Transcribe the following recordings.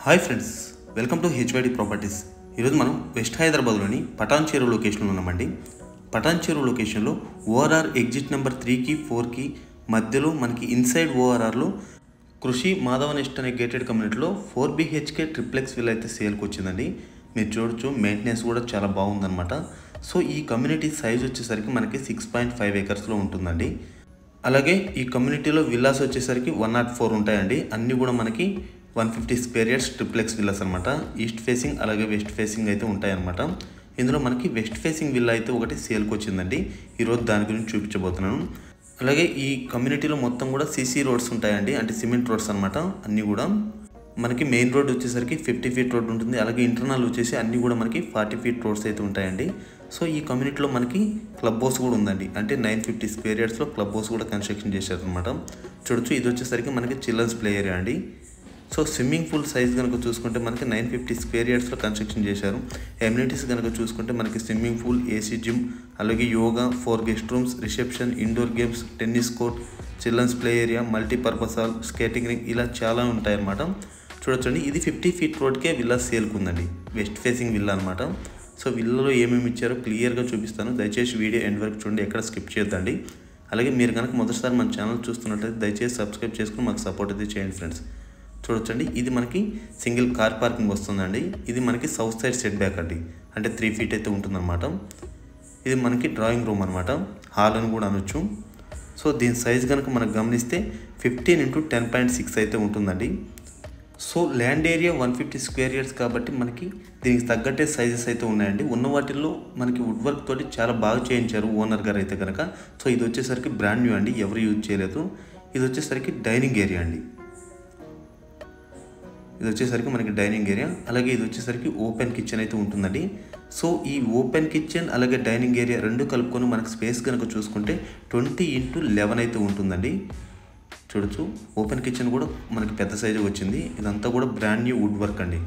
Hi friends, welcome to HYD properties. ఈరోజు మనం west హైదరాబాద్లోని పటాన్ చెరువు లొకేషన్లో ఉన్నామండి. పటాన్ చెరువు లొకేషన్లో ఓఆర్ఆర్ ఎగ్జిట్ నెంబర్ 3కి 4కి మధ్యలో మనకి ఇన్సైడ్ ఓఆర్ఆర్లో కృషి మాధవనెస్ట్ అనే గేటెడ్ కమ్యూనిటీలో 4 BHK ట్రిప్లెక్స్ విల్ అయితే సేల్కి వచ్చిందండి. మీరు చూడొచ్చు, మెయింటెనెన్స్ కూడా చాలా బాగుందన్నమాట. సో ఈ కమ్యూనిటీ సైజ్ వచ్చేసరికి మనకి 6.5 acresలో ఉంటుందండి. అలాగే ఈ కమ్యూనిటీలో విల్లాస్ వచ్చేసరికి 104 ఉంటాయండి. అన్నీ కూడా మనకి 150 స్క్వేర్ యార్డ్స్ ట్రిప్లెక్స్ విల్లాస్ అనమాట. ఈస్ట్ ఫేసింగ్ అలాగే వెస్ట్ ఫేసింగ్ అయితే ఉంటాయన్నమాట. ఇందులో మనకి వెస్ట్ ఫేసింగ్ విల్లా అయితే ఒకటి సేల్కి వచ్చిందండి. ఈరోజు దాని గురించి చూపించబోతున్నాను. అలాగే ఈ కమ్యూనిటీలో మొత్తం కూడా CC రోడ్స్ ఉంటాయండి, అంటే సిమెంట్ రోడ్స్ అనమాట. అన్నీ కూడా మనకి మెయిన్ రోడ్ వచ్చేసరికి 50 feet రోడ్ ఉంటుంది. అలాగే ఇంటర్నల్ వచ్చేసి అన్నీ కూడా మనకి 40 feet రోడ్స్ అయితే ఉంటాయండి. సో ఈ కమ్యూనిటీలో మనకి క్లబ్ హౌస్ కూడా ఉందండి, అంటే 950 స్క్వేర్ యార్డ్స్లో క్లబ్ హౌస్ కూడా కన్స్ట్రక్షన్ చేశారనమాట. చూడొచ్చు, ఇది వచ్చేసరికి మనకి చిల్డ్రన్స్ ప్లే ఏరియా అండి. సో స్విమ్మింగ్ పూల్ సైజ్ కనుక చూసుకుంటే మనకి 950 స్క్వేర్ యార్డ్స్లో కన్స్ట్రక్షన్ చేశారు. ఎమ్యూనిటీస్ కనుక చూసుకుంటే మనకి స్విమ్మింగ్ పూల్, AC జిమ్, అలాగే yoga, 4 guest rooms, reception, indoor games, tennis court, children's play area, multipurpose hall, skating ring, ఇలా చాలా ఉంటాయన్నమాట. చూడొచ్చండి, ఇది 50 feet రోడ్కే విల్లా సేల్కి ఉందండి. వెస్ట్ ఫేసింగ్ విల్లా అనమాట. సో విల్లాలో ఏమేమి ఇచ్చారో క్లియర్గా చూపిస్తాను. దయచేసి వీడియో ఎండ్ వరకు చూడండి, ఎక్కడ స్కిప్ చేయొద్దండి. అలాగే మీరు కనుక మొదటిసారి మన ఛానల్ చూస్తున్నట్లయితే దయచేసి సబ్స్క్రైబ్ చేసుకుని మాకు సపోర్ట్ అయితే చేయండి ఫ్రెండ్స్. చూడొచ్చండి, ఇది మనకి సింగిల్ కార్ పార్కింగ్ వస్తుందండి. ఇది మనకి సౌత్ సైడ్ సెట్ బ్యాక్ అండి, అంటే 3 feet అయితే ఉంటుందన్నమాట. ఇది మనకి డ్రాయింగ్ రూమ్ అనమాట, హాల్ అని కూడా అనొచ్చు. సో దీని సైజ్ కనుక మనకు గమనిస్తే 15 into 10.6 అయితే ఉంటుందండి. So land area 150 square yards కాబట్టి మనకి దీనికి తగ్గట్టే సైజెస్ అయితే ఉన్నాయండి. ఉన్న వాటిల్లో మనకి వుడ్ వర్క్ తోటి చాలా బాగా చేయించారు ఓనర్ గారు అయితే కనుక. సో ఇది వచ్చేసరికి బ్రాండ్ న్యూ అండి, ఎవరు యూజ్ చేయలేదు. ఇది వచ్చేసరికి డైనింగ్ ఏరియా అండి. ఇది వచ్చేసరికి మనకి డైనింగ్ ఏరియా, అలాగే ఇది వచ్చేసరికి ఓపెన్ కిచెన్ అయితే ఉంటుందండి. సో ఈ ఓపెన్ కిచెన్ అలాగే డైనింగ్ ఏరియా రెండు కలుపుకొని మనకి స్పేస్ కనుక చూసుకుంటే 20 into 11 అయితే ఉంటుందండి. చూడొచ్చు, ఓపెన్ కిచెన్ కూడా మనకి పెద్ద సైజు వచ్చింది. ఇదంతా కూడా బ్రాండ్ న్యూ వుడ్ వర్క్ అండి,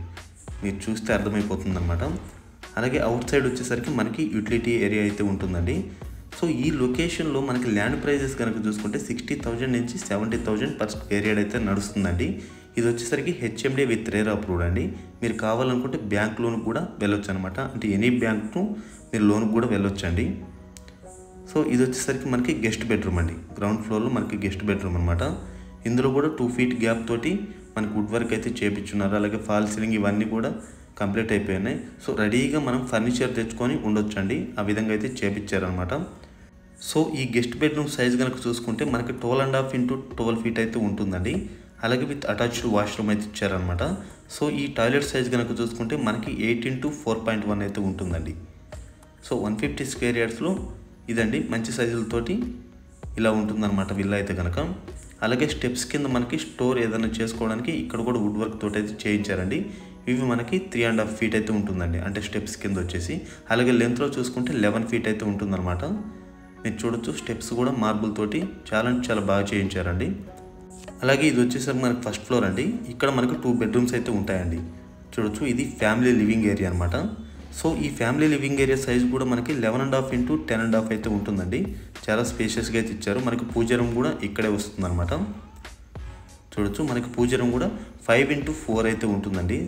మీరు చూస్తే అర్థమైపోతుంది అనమాట. అలాగే అవుట్ సైడ్ వచ్చేసరికి మనకి యూటిలిటీ ఏరియా అయితే ఉంటుందండి. సో ఈ లొకేషన్లో మనకి ల్యాండ్ ప్రైజెస్ కనుక చూసుకుంటే 60,000 నుంచి 70,000 per square yard అయితే నడుస్తుందండి. ఇది వచ్చేసరికి HMD విత్ రేర్ అప్రూవ్డ్ అండి. మీరు కావాలనుకుంటే బ్యాంక్ లోన్ కూడా వెళ్ళొచ్చు అనమాట, అంటే ఎనీ బ్యాంక్ను మీరు లోన్ కూడా వెళ్ళొచ్చండి. సో ఇది వచ్చేసరికి మనకి గెస్ట్ బెడ్రూమ్ అండి, గ్రౌండ్ ఫ్లోర్లో మనకి గెస్ట్ బెడ్రూమ్ అనమాట. ఇందులో కూడా 2 feet గ్యాప్ తోటి మనకి వుడ్ వర్క్ అయితే చేపించున్నారు. అలాగే ఫాల్ సీలింగ్ ఇవన్నీ కూడా కంప్లీట్ అయిపోయినాయి. సో రెడీగా మనం ఫర్నిచర్ తెచ్చుకొని ఉండొచ్చండి, ఆ విధంగా అయితే చేపించారనమాట. సో ఈ గెస్ట్ బెడ్రూమ్ సైజ్ కనుక చూసుకుంటే మనకి 12.5 into 12 feet అయితే ఉంటుందండి. అలాగే విత్ అటాచ్డ్ వాష్రూమ్ అయితే ఇచ్చారనమాట. సో ఈ టాయిలెట్ సైజ్ కనుక చూసుకుంటే మనకి 8 into 4.1 అయితే ఉంటుందండి. సో 150 స్క్వేర్ యార్డ్స్లో ఇదండి, మంచి సైజులతోటి ఇలా ఉంటుందన్నమాట విల్లా అయితే కనుక. అలాగే స్టెప్స్ కింద మనకి స్టోర్ ఏదైనా చేసుకోవడానికి ఇక్కడ కూడా వుడ్ వర్క్ తోటి అయితే చేయించారండి. ఇవి మనకి 3.5 feet అయితే ఉంటుందండి, అంటే స్టెప్స్ కింద వచ్చేసి. అలాగే లెంత్లో చూసుకుంటే 11 feet అయితే ఉంటుందన్నమాట. మీరు చూడొచ్చు, స్టెప్స్ కూడా మార్బుల్ తోటి చాలా బాగా చేయించారండి. అలాగే ఇది వచ్చేసరికి మనకి ఫస్ట్ ఫ్లోర్ అండి. ఇక్కడ మనకి 2 bedrooms అయితే ఉంటాయండి. చూడొచ్చు, ఇది ఫ్యామిలీ లివింగ్ ఏరియా అనమాట. సో ఈ ఫ్యామిలీ లివింగ్ ఏరియా సైజ్ కూడా మనకి 11.5 into 10.5 అయితే ఉంటుందండి. చాలా స్పేషియస్గా అయితే ఇచ్చారు. మనకి పూజ రూమ్ కూడా ఇక్కడే వస్తుంది అనమాట. చూడొచ్చు, మనకి పూజ రూమ్ కూడా 5 into 4 అయితే ఉంటుందండి.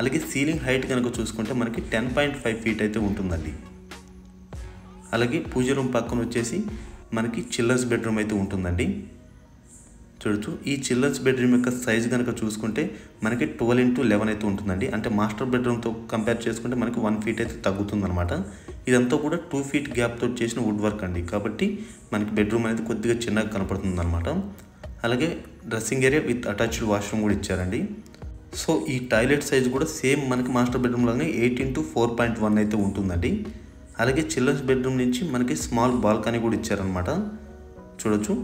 అలాగే సీలింగ్ హైట్ కనుక చూసుకుంటే మనకి 10.5 feet అయితే ఉంటుందండి. అలాగే పూజ రూమ్ పక్కన వచ్చేసి మనకి చిల్డ్రన్స్ బెడ్రూమ్ అయితే ఉంటుందండి. చూడొచ్చు, ఈ చిల్డ్రన్స్ బెడ్రూమ్ యొక్క సైజ్ కనుక చూసుకుంటే మనకి 12 into 11 అయితే ఉంటుందండి. అంటే మాస్టర్ బెడ్రూమ్తో కంపేర్ చేసుకుంటే మనకి 1 feet అయితే తగ్గుతుందన్నమాట. ఇదంతా కూడా 2 feet గ్యాప్ తోటి చేసిన వుడ్ వర్క్ అండి, కాబట్టి మనకి బెడ్రూమ్ అనేది కొద్దిగా చిన్నగా కనపడుతుంది అనమాట. అలాగే dressing area with attached washroom కూడా ఇచ్చారండి. సో ఈ టాయిలెట్ సైజ్ కూడా సేమ్ మనకి మాస్టర్ బెడ్రూమ్ లాగానే 8 into 4.1 అయితే ఉంటుందండి. అలాగే చిల్డ్రన్స్ బెడ్రూమ్ నుంచి మనకి స్మాల్ బాల్కనీ కూడా ఇచ్చారనమాట. చూడొచ్చు,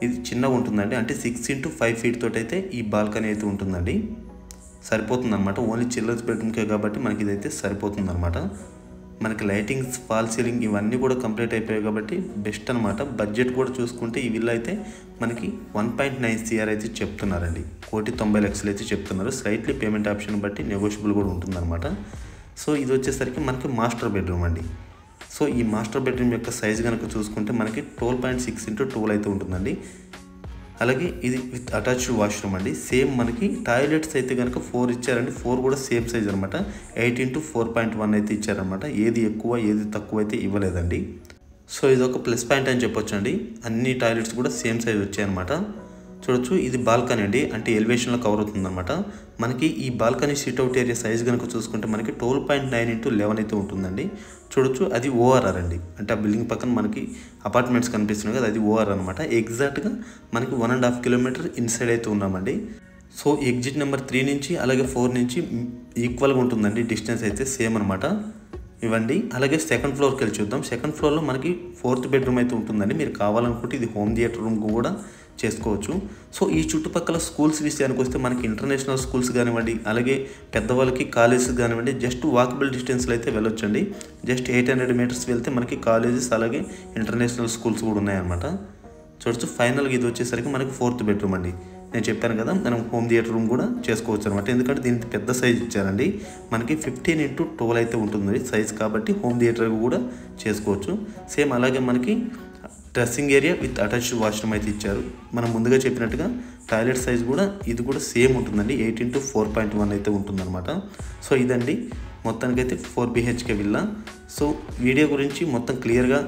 ఇది చిన్నగా ఉంటుందండి, అంటే 6 into 5 feet తోటి అయితే ఈ బాల్కనీ అయితే ఉంటుందండి. సరిపోతుందన్నమాట, ఓన్లీ చిల్డ్రన్స్ బెడ్రూమ్కే కాబట్టి మనకి ఇదైతే సరిపోతుందన్నమాట. మనకి లైటింగ్స్, ఫాల్ సీలింగ్ ఇవన్నీ కూడా కంప్లీట్ అయిపోయాయి కాబట్టి బెస్ట్ అనమాట. బడ్జెట్ కూడా చూసుకుంటే ఈ విల్లా అయితే మనకి 1.9 CR అయితే చెప్తున్నారండి, 1,90,00,000 అయితే చెప్తున్నారు. స్లైట్లీ పేమెంట్ ఆప్షన్ బట్టి నెగోషియబుల్ కూడా ఉంటుందన్నమాట. సో ఇది వచ్చేసరికి మనకి మాస్టర్ బెడ్రూమ్ అండి. సో ఈ మాస్టర్ బెడ్రూమ్ యొక్క సైజ్ కనుక చూసుకుంటే మనకి 12.6 into 12 అయితే ఉంటుందండి. అలాగే ఇది విత్ అటాచ్డ్ వాష్రూమ్ అండి. సేమ్ మనకి టాయిలెట్స్ అయితే కనుక 4 ఇచ్చారండి. 4 కూడా సేమ్ సైజ్ అనమాట. 8x4.1 అయితే ఇచ్చారనమాట. ఏది ఎక్కువ ఏది తక్కువ అయితే ఇవ్వలేదండి. సో ఇది ఒక ప్లస్ పాయింట్ అని చెప్పొచ్చు అండి. అన్ని టాయిలెట్స్ కూడా సేమ్ సైజ్ వచ్చాయన్నమాట. చూడొచ్చు ఇది బాల్కనీ అండి, అంటే ఎలివేషన్లో కవర్ అవుతుందన్నమాట. మనకి ఈ బాల్కనీ సిట్అవుట్ ఏరియా సైజ్ కనుక చూసుకుంటే మనకి 12.9x11 అయితే ఉంటుందండి. చూడొచ్చు అది ఓఆర్ఆర్ అండి, అంటే ఆ బిల్డింగ్ పక్కన మనకి అపార్ట్మెంట్స్ కనిపిస్తున్నాయి కదా, అది ఓఆర్ అనమాట. ఎగ్జాక్ట్గా మనకి 1.5 కిలోమీటర్ ఇన్సైడ్ అయితే ఉన్నామండి. సో ఎగ్జిట్ నెంబర్ 3 నుంచి అలాగే 4 నుంచి ఈక్వల్గా ఉంటుందండి డిస్టెన్స్ అయితే సేమ్ అనమాట. ఇవ్వండి. అలాగే సెకండ్ ఫ్లోర్కి వెళ్ళి చూద్దాం. సెకండ్ ఫ్లోర్లో మనకి 4th బెడ్రూమ్ అయితే ఉంటుందండి. మీరు కావాలనుకుంటే ఇది హోమ్ థియేటర్ రూమ్ కూడా చేసుకోవచ్చు. సో ఈ చుట్టుపక్కల స్కూల్స్ విషయానికి వస్తే మనకి ఇంటర్నేషనల్ స్కూల్స్ కానివ్వండి, అలాగే పెద్దవాళ్ళకి కాలేజెస్ కానివ్వండి, జస్ట్ వాకబుల్ డిస్టెన్స్లో అయితే వెళ్ళొచ్చండి. జస్ట్ 800 మీటర్స్ వెళ్తే మనకి కాలేజెస్ అలాగే ఇంటర్నేషనల్ స్కూల్స్ కూడా ఉన్నాయన్నమాట. చూడొచ్చు ఫైనల్గా ఇది వచ్చేసరికి మనకి 4th బెడ్రూమ్ అండి. నేను చెప్పాను కదా మనం హోమ్ థియేటర్ రూమ్ కూడా చేసుకోవచ్చు అనమాట. ఎందుకంటే దీనికి పెద్ద సైజ్ ఇచ్చారండి. మనకి 15x12 అయితే ఉంటుంది సైజ్, కాబట్టి హోమ్ థియేటర్ కూడా చేసుకోవచ్చు. సేమ్ అలాగే మనకి dressing area with attached washroom అయితే ఇచ్చారు. మనం ముందుగా చెప్పినట్టుగా టాయిలెట్ సైజ్ కూడా ఇది కూడా సేమ్ ఉంటుందండి. 8x4.1 అయితే ఉంటుందన్నమాట. సో ఇదండి మొత్తానికైతే 4 BHK విల్లా. సో వీడియో గురించి మొత్తం క్లియర్గా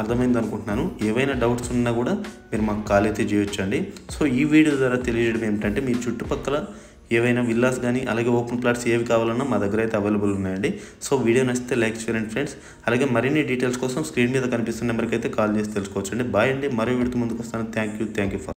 అర్థమైంది అనుకుంటున్నాను. ఏవైనా డౌట్స్ ఉన్నా కూడా మీరు మాకు కాల్ అయితే చేయొచ్చు అండి. సో ఈ వీడియో ద్వారా తెలియజేయడం ఏమిటంటే మీ చుట్టుపక్కల ఏవైనా విల్లాస్ కానీ అలాగే ఓపెన్ ప్లాట్స్ ఏవి కావాలన్నా మా దగ్గర అయితే అవైలబుల్ ఉన్నాయండి. సో వీడియో నచ్చితే లైక్ చేయండి ఫ్రెండ్స్. అలాగే మరిన్ని డీటెయిల్స్ కోసం స్క్రీన్ మీద కనిపిస్తున్న నెంబర్కి అయితే కాల్ చేసి తెలుసుకోవచ్చు అండి. బాయ్ అండి. మరో వీడితో ముందుకు వస్తాను. Thank you for